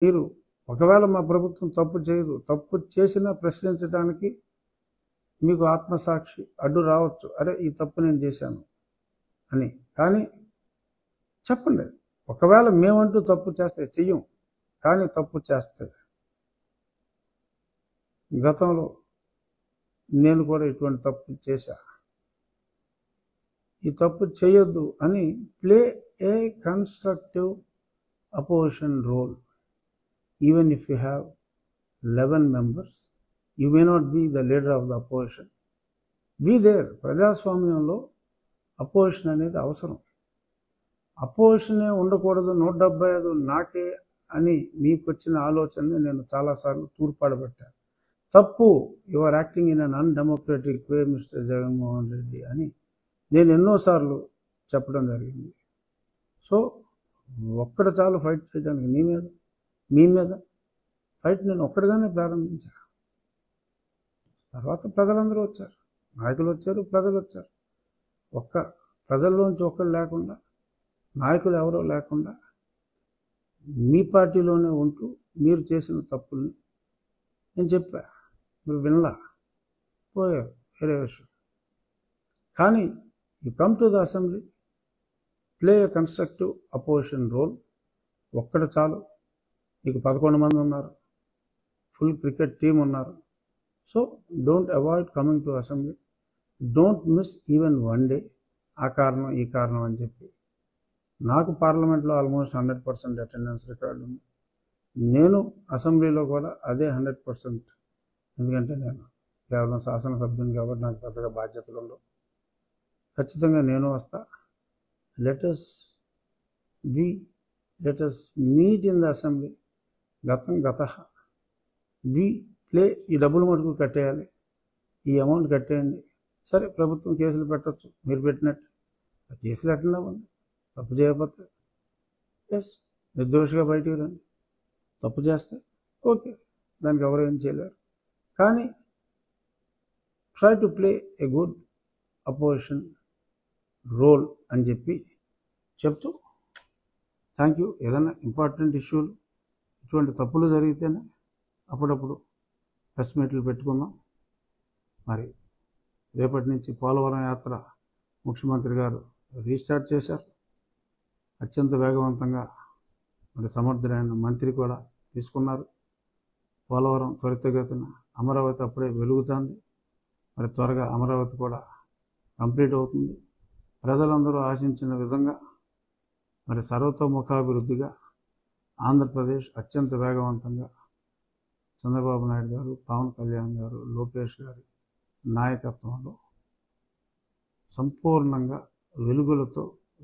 మీరు ఒకవేళ మా ప్రభుత్వం తప్పు చేయదు, తప్పు చేసినా ప్రశ్నించడానికి మీకు ఆత్మసాక్షి అడ్డు రావచ్చు, అరే ఈ తప్పు నేను చేశాను అని. కానీ చెప్పండి, ఒకవేళ మేమంటూ తప్పు చేస్తే చెయ్యం, కానీ తప్పు చేస్తే గతంలో నేను కూడా ఇటువంటి తప్పు చేశా, ఈ తప్పు చేయొద్దు అని play a constructive opposition role. Even if you have 11 members, you may not be the leader of the opposition. Be there. ప్రజాస్వామ్యంలో అపోజిషన్ అనేది అవసరం. అపోజిషనే ఉండకూడదు, 175 నాకే అని మీకు వచ్చిన ఆలోచనని నేను చాలాసార్లు తూర్పాడబెట్టాను. తప్పు, you are acting in an undemocratic way mister Jaganmohan Reddy అని నేను ఎన్నోసార్లు చెప్పడం జరిగింది. సో ఒక్కడ చాలు ఫైట్ చేయడానికి మీ మీద ఫైట్ నేను ఒక్కడిగానే ప్రారంభించా. తర్వాత ప్రజలందరూ వచ్చారు, నాయకులు వచ్చారు, ప్రజలు వచ్చారు. ప్రజల్లోంచి ఒక్కరు లేకుండా, నాయకులు ఎవరో లేకుండా మీ పార్టీలోనే ఉంటూ మీరు చేసిన తప్పుల్ని నేను చెప్పా, మీరు వినలా, పోయారు, వేరే విషయం. కానీ you come to the assembly, play a constructive opposition role. ఒక్కడ చాలు. మీకు 11 మంది ఉన్నారు, ఫుల్ క్రికెట్ టీం ఉన్నారు. So don't avoid coming to assembly, don't miss even one day. ఆ కారణం ఈ కారణం అని చెప్పి నాకు పార్లమెంట్లో ఆల్మోస్ట్ 100% అటెండెన్స్ రికార్డు ఉంది. నేను అసెంబ్లీలో కూడా అదే 100%. ఎందుకంటే నేను కేవలం శాసనసభ్యుని కాబట్టి నాకు పెద్దగా బాధ్యతలు ఉండవు. ఖచ్చితంగా నేను వస్తా. Let us meet in the assembly. గతం గతః. ప్లే. ఈ డబ్బులు మటుకు కట్టేయాలి, ఈ అమౌంట్ కట్టేయండి. సరే, ప్రభుత్వం కేసులు పెట్టచ్చు, మీరు పెట్టినట్టు ఆ కేసులు అటెండ్ అవ్వండి. తప్పు చేయకపోతే ఎస్, నిర్దోషిగా బయటికి రండి. తప్పు చేస్తే ఓకే, దానికి ఎవరు ఏం చేయలేరు. కానీ try to play a good opposition role అని చెప్తూ థ్యాంక్ యూ. ఏదైనా ఇంపార్టెంట్ ఇష్యూలు, ఇటువంటి తప్పులు జరిగితేనే అప్పుడప్పుడు ప్రెస్ మీట్లు పెట్టుకుందాం. మరి రేపటి నుంచి పోలవరం యాత్ర ముఖ్యమంత్రి గారు రీస్టార్ట్ చేశారు. అత్యంత వేగవంతంగా మరి సమర్థుడైన మంత్రి కూడా తీసుకున్నారు. పోలవరం త్వరితగతిన, అమరావతి అప్పుడే వెలుగుతుంది. మరి త్వరగా అమరావతి కూడా కంప్లీట్ అవుతుంది. ప్రజలందరూ ఆశించిన విధంగా మరి సర్వతోముఖాభివృద్ధిగా ఆంధ్రప్రదేశ్ అత్యంత వేగవంతంగా చంద్రబాబు నాయుడు గారు, పవన్ కళ్యాణ్ గారు, లోకేష్ గారి నాయకత్వంలో సంపూర్ణంగా వెలుగులతో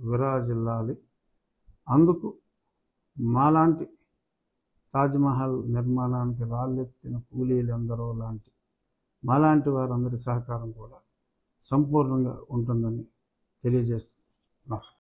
విరాజిల్లాలి. అందుకు మాలాంటి తాజ్మహల్ నిర్మాణానికి రాళ్ళెత్తిన కూలీలందరూ లాంటి మాలాంటి వారందరి సహకారం కూడా సంపూర్ణంగా ఉంటుందని తెలియజేస్తున్నాను. నమస్కారం.